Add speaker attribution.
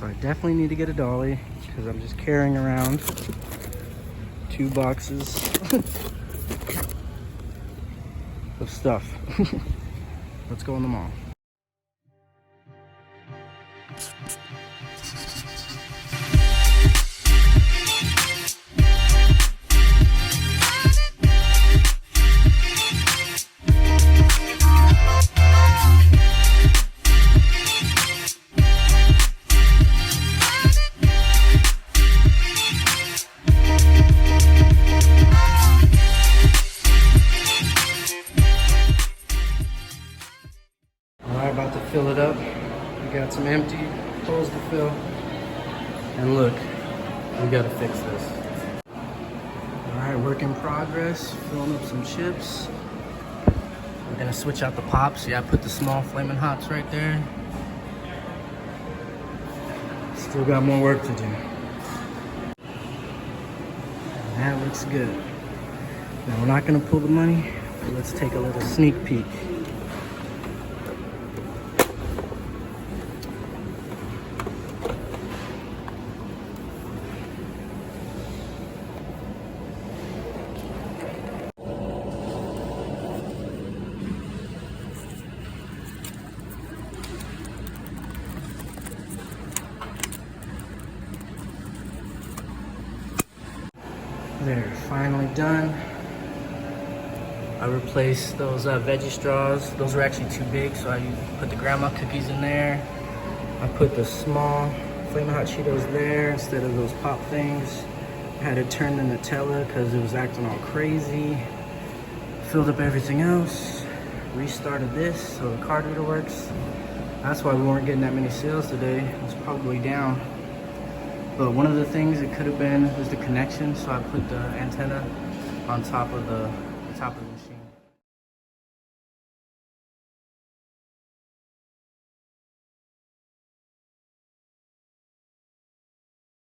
Speaker 1: So I definitely need to get a dolly because I'm just carrying around 2 boxes of stuff. Let's go in the mall. Alright, about to fill it up. We got some empty holes to fill. And look, we gotta fix this. Alright, work in progress. Filling up some chips. We're gonna switch out the pops. Yeah, I put the small Flamin' Hots right there. Still got more work to do. That looks good. Now we're not gonna pull the money, but let's take a little sneak peek. There, finally done. I replaced those veggie straws. Those were actually too big, so I put the grandma cookies in there. I put the small Flamin' Hot Cheetos there instead of those pop things. I had to turn the Nutella because it was acting all crazy. Filled up everything else. Restarted this so the card reader works. That's why we weren't getting that many sales today. It was probably down. But one of the things it could have been was the connection, so I put the antenna on top of the machine.